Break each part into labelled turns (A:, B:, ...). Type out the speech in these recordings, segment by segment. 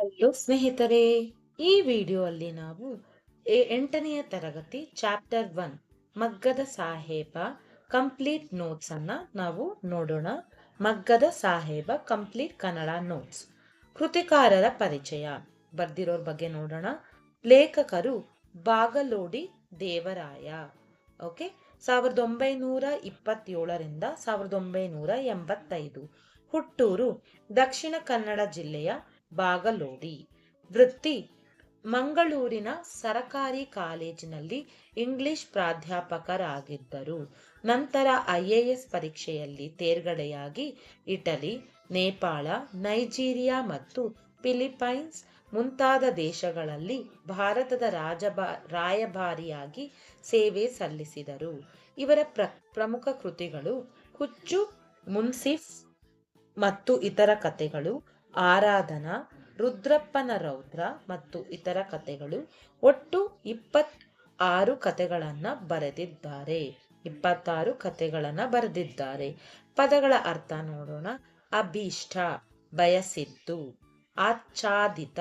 A: Hello ಸ್ನೇಹಿತರೆ, ಈ ವಿಡಿಯೋಲ್ಲಿ ನಾವು 8ನೆಯ ತರಗತಿ ಚಾಪ್ಟರ್ 1 ಮಗ್ಗದ ಸಾಹೇಬ ಕಂಪ್ಲೀಟ್ ನೋಟ್ಸ್ ಅನ್ನ ನಾವು ನೋಡೋಣ. ಮಗ್ಗದ ಸಾಹೇಬ ಕಂಪ್ಲೀಟ್ ಕನ್ನಡ ನೋಟ್ಸ್. ಕೃತಿಕಾರರ ಪರಿಚಯ ಬರ್ದಿರೋರ್ ಬಗ್ಗೆ ನೋಡೋಣ. ಲೇಖಕರು ಬಾಗಲೋಡಿ ದೇವರಾಯ. ಓಕೆ, 1927ರಿಂದ 1985. ಹುಟ್ಟೂರು ದಕ್ಷಿಣ ಕನ್ನಡ ಜಿಲ್ಲೆಯ ಬಾಗಲೋಡಿ. ವೃತ್ತಿ ಮಂಗಳೂರಿನ ಸರಕಾರಿ ಕಾಲೇಜಿನಲ್ಲಿ ಇಂಗ್ಲಿಷ್ ಪ್ರಾಧ್ಯಾಪಕರಾಗಿದ್ದರು. ನಂತರ IAS ಪರೀಕ್ಷೆಯಲ್ಲಿ ತೇರ್ಗಡೆಯಾಗಿ ಇಟಲಿ, ನೇಪಾಳ, ನೈಜೀರಿಯಾ ಮತ್ತು ಫಿಲಿಪೈನ್ಸ್ ಮುಂತಾದ ದೇಶಗಳಲ್ಲಿ ಭಾರತದ ರಾಯಭಾರಿಯಾಗಿ ಸೇವೆ ಸಲ್ಲಿಸಿದರು. ಇವರ ಪ್ರಮುಖ ಕೃತಿಗಳು ಹುಚ್ಚು ಮುನ್ಸಿಫ್ ಮತ್ತು ಇತರ ಕಥೆಗಳು, ಆರಾಧನಾ, ರುದ್ರಪ್ಪನ ರೌದ್ರ ಮತ್ತು ಇತರ ಕಥೆಗಳು. ಒಟ್ಟು 26 ಕಥೆಗಳನ್ನ ಬರೆದಿದ್ದಾರೆ. ಪದಗಳ ಅರ್ಥ ನೋಡೋಣ. ಅಭೀಷ್ಟ, ಬಯಸಿದ್ದು. ಆಚ್ಛಾದಿತ,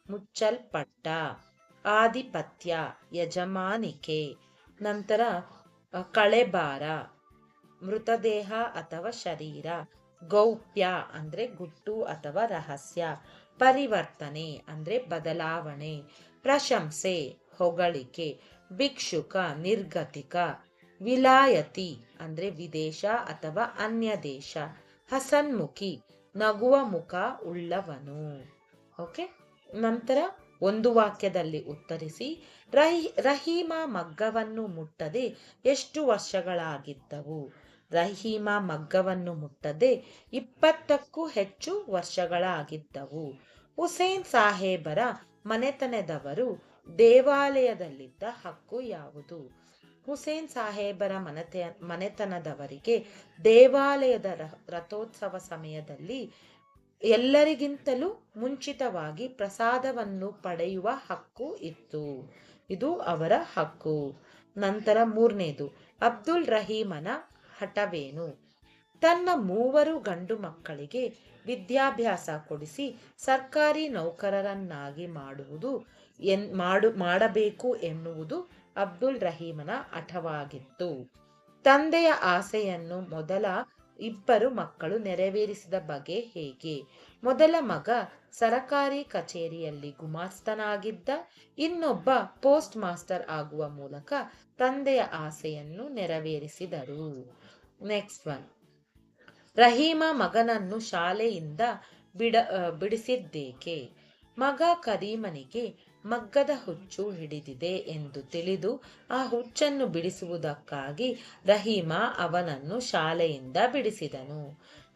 A: ಮುಚ್ಚಲ್ಪಟ್ಟ. ಆಧಿಪತ್ಯ, ಯಜಮಾನಿಕೆ. ನಂತರ ಕಳೆಬಾರ, ಮೃತದೇಹ ಅಥವಾ ಶರೀರ. ಗೌಪ್ಯ ಅಂದ್ರೆ ಗುಟ್ಟು ಅಥವಾ ರಹಸ್ಯ. ಪರಿವರ್ತನೆ ಅಂದ್ರೆ ಬದಲಾವಣೆ. ಪ್ರಶಂಸೆ, ಹೊಗಳಿಕೆ. ಭಿಕ್ಷುಕ, ನಿರ್ಗತಿಕ. ವಿಲಾಯತಿ ಅಂದ್ರೆ ವಿದೇಶ ಅಥವಾ ಅನ್ಯ ದೇಶ. ಹಸನ್ಮುಖಿ, ನಗುವ ಮುಖ ಉಳ್ಳವನು. ಓಕೆ, ನಂತರ ಒಂದು ವಾಕ್ಯದಲ್ಲಿ ಉತ್ತರಿಸಿ. ರಹೀಮಾ ಮಗ್ಗವನ್ನು ಮುಟ್ಟದೆ ಎಷ್ಟು ವರ್ಷಗಳಾಗಿದ್ದವು? ರಹೀಮಾ ಮಗ್ಗವನ್ನು ಮುಟ್ಟದೆ 20ಕ್ಕೂ ಹೆಚ್ಚು ವರ್ಷಗಳಾಗಿದ್ದವು. ಹುಸೇನ್ ಸಾಹೇಬರ ಮನೆತನದವರು ದೇವಾಲಯದಲ್ಲಿದ್ದ ಹಕ್ಕು ಯಾವುದು? ಹುಸೇನ್ ಸಾಹೇಬರ ಮನೆತನದವರಿಗೆ ದೇವಾಲಯದ ರಥೋತ್ಸವ ಸಮಯದಲ್ಲಿ ಎಲ್ಲರಿಗಿಂತಲೂ ಮುಂಚಿತವಾಗಿ ಪ್ರಸಾದವನ್ನು ಪಡೆಯುವ ಹಕ್ಕು ಇತ್ತು. ಇದು ಅವರ ಹಕ್ಕು. ನಂತರ 3ನೇದು, ಅಬ್ದುಲ್ ರಹೀಮನ ಹಠವೇನು? ತನ್ನ 3 ಗಂಡು ಮಕ್ಕಳಿಗೆ ವಿದ್ಯಾಭ್ಯಾಸ ಕೊಡಿಸಿ ಸರ್ಕಾರಿ ನೌಕರರನ್ನಾಗಿ ಮಾಡಬೇಕು ಎನ್ನುವುದು ಅಬ್ದುಲ್ ರಹೀಮನ ಹಠವಾಗಿತ್ತು. ತಂದೆಯ ಆಸೆಯನ್ನು ಮೊದಲ 2 ಮಕ್ಕಳು ನೆರವೇರಿಸಿದ ಬಗೆ ಹೇಗೆ? ಮೊದಲ ಮಗ ಸರಕಾರಿ ಕಚೇರಿಯಲ್ಲಿ ಗುಮಾಸ್ತನಾಗಿದ್ದ. ಇನ್ನೊಬ್ಬ ಪೋಸ್ಟ್ ಮಾಸ್ಟರ್ ಆಗುವ ಮೂಲಕ ತಂದೆಯ ಆಸೆಯನ್ನು ನೆರವೇರಿಸಿದರು. ನೆಕ್ಸ್ಟ್ ಒನ್, ರಹೀಮಾ ಮಗನನ್ನು ಶಾಲೆಯಿಂದ ಬಿಡಿಸಿದ್ದೇಕೆ? ಮಗ ಕರೀಮನಿಗೆ ಮಗ್ಗದ ಹುಚ್ಚು ಹಿಡಿದಿದೆ ಎಂದು ತಿಳಿದು ಆ ಹುಚ್ಚನ್ನು ಬಿಡಿಸುವುದಕ್ಕಾಗಿ ರಹೀಮಾ ಅವನನ್ನು ಶಾಲೆಯಿಂದ ಬಿಡಿಸಿದನು.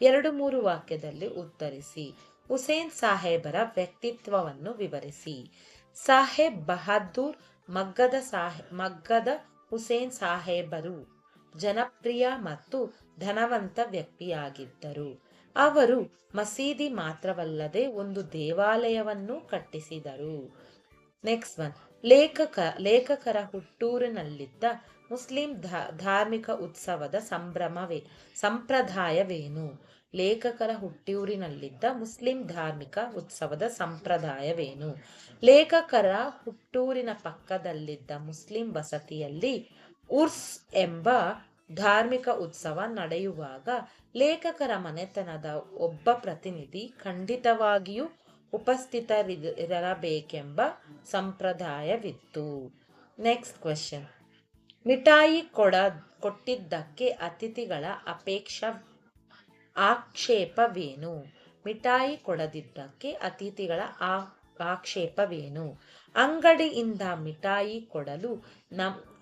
A: 2-3 ವಾಕ್ಯದಲ್ಲಿ ಉತ್ತರಿಸಿ. ಹುಸೇನ್ ಸಾಹೇಬರ ವ್ಯಕ್ತಿತ್ವವನ್ನು ವಿವರಿಸಿ. ಸಾಹೇಬ್ ಬಹದ್ದೂರ್ ಮಗ್ಗದ ಹುಸೇನ್ ಸಾಹೇಬರು ಜನಪ್ರಿಯ ಮತ್ತು ಧನವಂತ ವ್ಯಕ್ತಿಯಾಗಿದ್ದರು. ಅವರು ಮಸೀದಿ ಮಾತ್ರವಲ್ಲದೆ ಒಂದು ದೇವಾಲಯವನ್ನು ಕಟ್ಟಿಸಿದರು. ನೆಕ್ಸ್ಟ್ ಒನ್, ಲೇಖಕರ ಹುಟ್ಟೂರಿನಲ್ಲಿದ್ದ ಮುಸ್ಲಿಂ ಧಾರ್ಮಿಕ ಉತ್ಸವದ ಸಂಪ್ರದಾಯವೇನು? ಲೇಖಕರ ಹುಟ್ಟೂರಿನಲ್ಲಿದ್ದ ಮುಸ್ಲಿಂ ಧಾರ್ಮಿಕ ಉತ್ಸವದ ಸಂಪ್ರದಾಯವೇನು? ಲೇಖಕರ ಹುಟ್ಟೂರಿನ ಪಕ್ಕದಲ್ಲಿದ್ದ ಮುಸ್ಲಿಂ ಬಸತಿಯಲ್ಲಿ ಉರ್ಸ್ ಎಂಬ ಧಾರ್ಮಿಕ ಉತ್ಸವ ನಡೆಯುವಾಗ ಲೇಖಕರ ಮನೆತನದ ಒಬ್ಬ ಪ್ರತಿನಿಧಿ ಖಂಡಿತವಾಗಿಯೂ ಉಪಸ್ಥಿತರಿರಬೇಕೆಂಬ ಸಂಪ್ರದಾಯವಿತ್ತು. ನೆಕ್ಸ್ಟ್ ಕ್ವೆಶ್ಚನ್, ಮಿಠಾಯಿ ಕೊಟ್ಟಿದ್ದಕ್ಕೆ ಅತಿಥಿಗಳ ಆಕ್ಷೇಪವೇನು? ಮಿಠಾಯಿ ಕೊಡದಿದ್ದಕ್ಕೆ ಅತಿಥಿಗಳ ಆಕ್ಷೇಪವೇನು? ಅಂಗಡಿಯಿಂದ ಮಿಠಾಯಿ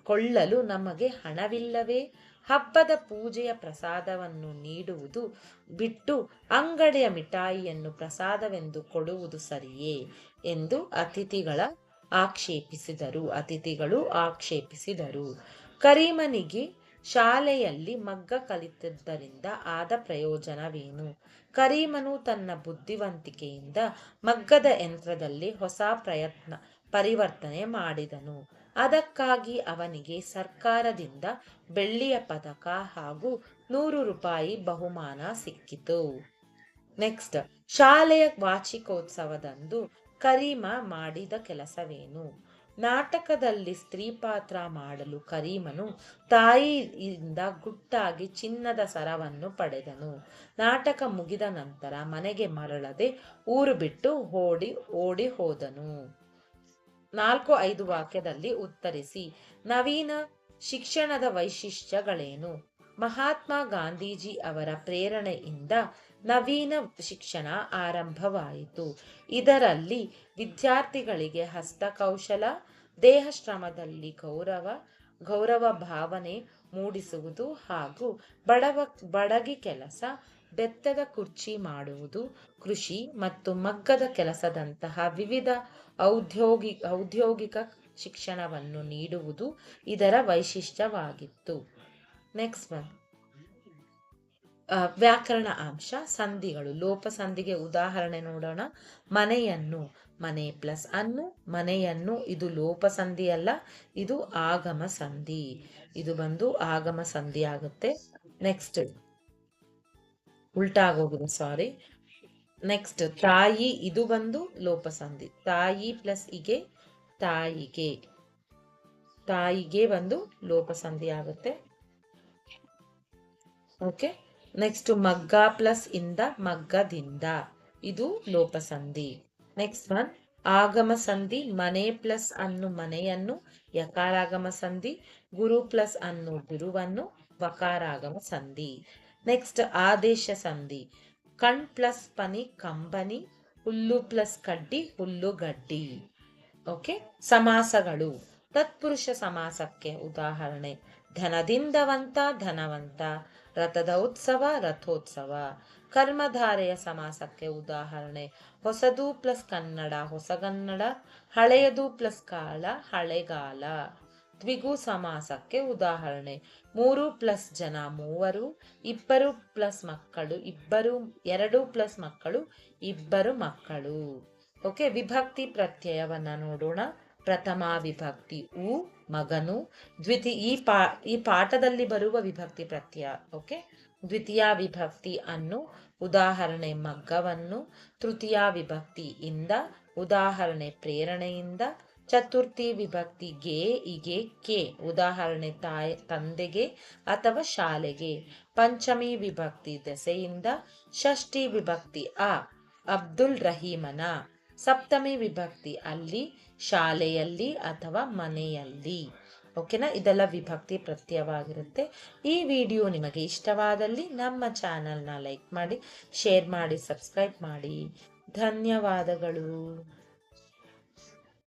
A: ಕೊಳ್ಳಲು ನಮಗೆ ಹಣವಿಲ್ಲವೇ? ಹಬ್ಬದ ಪೂಜೆಯ ಪ್ರಸಾದವನ್ನು ನೀಡುವುದು ಬಿಟ್ಟು ಅಂಗಡಿಯ ಮಿಠಾಯಿಯನ್ನು ಪ್ರಸಾದವೆಂದು ಕೊಡುವುದು ಸರಿಯೇ ಎಂದು ಅತಿಥಿಗಳು ಆಕ್ಷೇಪಿಸಿದರು. ಕರೀಮನಿಗೆ ಶಾಲೆಯಲ್ಲಿ ಮಗ್ಗ ಕಲಿತದ್ದರಿಂದ ಆದ ಪ್ರಯೋಜನವೇನು? ಕರೀಮನು ತನ್ನ ಬುದ್ಧಿವಂತಿಕೆಯಿಂದ ಮಗ್ಗದ ಯಂತ್ರದಲ್ಲಿ ಹೊಸ ಪರಿವರ್ತನೆ ಮಾಡಿದನು. ಅದಕ್ಕಾಗಿ ಅವನಿಗೆ ಸರ್ಕಾರದಿಂದ ಬೆಳ್ಳಿಯ ಪದಕ ಹಾಗೂ 100 ರೂಪಾಯಿ ಬಹುಮಾನ ಸಿಕ್ಕಿತು. ನೆಕ್ಸ್ಟ್, ಶಾಲೆಯ ವಾರ್ಷಿಕೋತ್ಸವದಂದು ಕರೀಮ ಮಾಡಿದ ಕೆಲಸವೇನು? ನಾಟಕದಲ್ಲಿ ಸ್ತ್ರೀ ಪಾತ್ರ ಮಾಡಲು ಕರೀಮನು ತಾಯಿಯಿಂದ ಗುಟ್ಟಾಗಿ ಚಿನ್ನದ ಸರವನ್ನು ಪಡೆದನು. ನಾಟಕ ಮುಗಿದ ನಂತರ ಮನೆಗೆ ಮರಳದೆ ಊರು ಬಿಟ್ಟು ಓಡಿ ಹೋದನು. 4-5 ವಾಕ್ಯದಲ್ಲಿ ಉತ್ತರಿಸಿ. ನವೀನ ಶಿಕ್ಷಣದ ವೈಶಿಷ್ಟ್ಯಗಳೇನು? ಮಹಾತ್ಮ ಗಾಂಧೀಜಿ ಅವರ ಪ್ರೇರಣೆಯಿಂದ ನವೀನ ಶಿಕ್ಷಣ ಆರಂಭವಾಯಿತು. ಇದರಲ್ಲಿ ವಿದ್ಯಾರ್ಥಿಗಳಿಗೆ ಹಸ್ತಕೌಶಲ, ದೇಹ ಶ್ರಮದಲ್ಲಿ ಗೌರವ ಭಾವನೆ ಮೂಡಿಸುವುದು ಹಾಗೂ ಬಡಗಿ ಕೆಲಸ, ಬೆತ್ತದ ಕುರ್ಚಿ ಮಾಡುವುದು, ಕೃಷಿ ಮತ್ತು ಮಗ್ಗದ ಕೆಲಸದಂತಹ ವಿವಿಧ ಔದ್ಯೋಗಿಕ ಶಿಕ್ಷಣವನ್ನು ನೀಡುವುದು ಇದರ ವೈಶಿಷ್ಟ್ಯವಾಗಿತ್ತು. ನೆಕ್ಸ್ಟ್ ಒನ್, ವ್ಯಾಕರಣ ಅಂಶ. ಸಂಧಿಗಳು. ಲೋಪ ಸಂಧಿಗೆ ಉದಾಹರಣೆ ನೋಡೋಣ. ಮನೆಯನ್ನು, ಮನೆ ಪ್ಲಸ್ ಅನ್ನು, ಮನೆಯನ್ನು, ಇದು ಲೋಪ ಸಂಧಿ ಅಲ್ಲ, ಇದು ಆಗಮ ಸಂಧಿ. ಇದು ಬಂದು ಆಗಮ ಸಂಧಿ ಆಗುತ್ತೆ. ನೆಕ್ಸ್ಟ್, ಉಲ್ಟಾ ಆಗೋಗಿದೆ, ಸಾರಿ. ನೆಕ್ಸ್ಟ್, ತಾಯಿ, ಇದು ಬಂದು ಲೋಪ ಸಂಧಿ. ತಾಯಿ ಪ್ಲಸ್ ಇಗೆ ತಾಯಿಗೆ, ತಾಯಿಗೆ ಬಂದು ಲೋಪ ಸಂಧಿ ಆಗುತ್ತೆ. ಓಕೆ. ನೆಕ್ಸ್ಟ್, ಮಗ್ಗ ಪ್ಲಸ್ ಇಂದ ಮಗ್ಗದಿಂದ, ಇದು ಲೋಪ ಸಂಧಿ. ನೆಕ್ಸ್ಟ್ ಒನ್, ಆಗಮ ಸಂಧಿ. ಮನೆ ಪ್ಲಸ್ ಅನ್ನು ಮನೆಯನ್ನು, ಯಕಾರಾಗಮ ಸಂಧಿ. ಗುರು ಪ್ಲಸ್ ಅನ್ನು ಗುರುವನ್ನು, ವಕಾರಾಗಮ ಸಂಧಿ. ನೆಕ್ಸ್ಟ್, ಆದೇಶ ಸಂಧಿ. ಕಣ್ ಪ್ಲಸ್ ಪನಿ ಕಂಬನಿ, ಹುಲ್ಲು ಪ್ಲಸ್ ಕಡ್ಡಿ ಹುಲ್ಲುಗಡ್ಡಿ. ಓಕೆ. ಸಮಾಸಗಳು. ತತ್ಪುರುಷ ಸಮಾಸಕ್ಕೆ ಉದಾಹರಣೆ: ಧನದಿಂದವಂತ ಧನವಂತ, ರಥದ ಉತ್ಸವ ರಥೋತ್ಸವ. ಕರ್ಮಧಾರೆಯ ಸಮಾಸಕ್ಕೆ ಉದಾಹರಣೆ: ಹೊಸದು ಪ್ಲಸ್ ಕನ್ನಡ ಹೊಸಗನ್ನಡ, ಹಳೆಯದು ಪ್ಲಸ್ ಕಾಲ ಹಳೆಗಾಲ. ದ್ವಿಗು ಸಮಾಸಕ್ಕೆ ಉದಾಹರಣೆ: 3 ಪ್ಲಸ್ ಜನ ಮೂವರು, 2 ಪ್ಲಸ್ ಮಕ್ಕಳು ಇಬ್ಬರು, 2 ಪ್ಲಸ್ ಮಕ್ಕಳು ಇಬ್ಬರು ಮಕ್ಕಳು. ಓಕೆ. ವಿಭಕ್ತಿ ಪ್ರತ್ಯಯವನ್ನ ನೋಡೋಣ. ಪ್ರಥಮ ವಿಭಕ್ತಿ ಉ, ಮಗನು. ಈ ಪಾಠದಲ್ಲಿ ಬರುವ ವಿಭಕ್ತಿ ಪ್ರತ್ಯಯ. ಓಕೆ. ದ್ವಿತೀಯ ವಿಭಕ್ತಿ ಅನ್ನು, ಉದಾಹರಣೆ ಮಗ್ಗವನ್ನು. ತೃತೀಯ ವಿಭಕ್ತಿ ಇಂದ, ಉದಾಹರಣೆ ಪ್ರೇರಣೆಯಿಂದ. ಚತುರ್ಥಿ ವಿಭಕ್ತಿ ಗೆ, ಇಗೆ, ಕೆ, ಉದಾಹರಣೆ ತಂದೆಗೆ ಅಥವಾ ಶಾಲೆಗೆ. ಪಂಚಮಿ ವಿಭಕ್ತಿ ದೆಸೆಯಿಂದ. ಷಷ್ಠಿ ವಿಭಕ್ತಿ ಅ, ಅಬ್ದುಲ್ ರಹೀಮನ. ಸಪ್ತಮಿ ವಿಭಕ್ತಿ ಅಲ್ಲಿ, ಶಾಲೆಯಲ್ಲಿ ಅಥವಾ ಮನೆಯಲ್ಲಿ. ಓಕೆನಾ? ಇದೆಲ್ಲ ವಿಭಕ್ತಿ ಪ್ರತ್ಯಯವಾಗಿರುತ್ತೆ. ಈ ವಿಡಿಯೋ ನಿಮಗೆ ಇಷ್ಟವಾದಲ್ಲಿ ನಮ್ಮ ಚಾನಲ್ನ ಲೈಕ್ ಮಾಡಿ, ಶೇರ್ ಮಾಡಿ, ಸಬ್ಸ್ಕ್ರೈಬ್ ಮಾಡಿ. ಧನ್ಯವಾದಗಳು.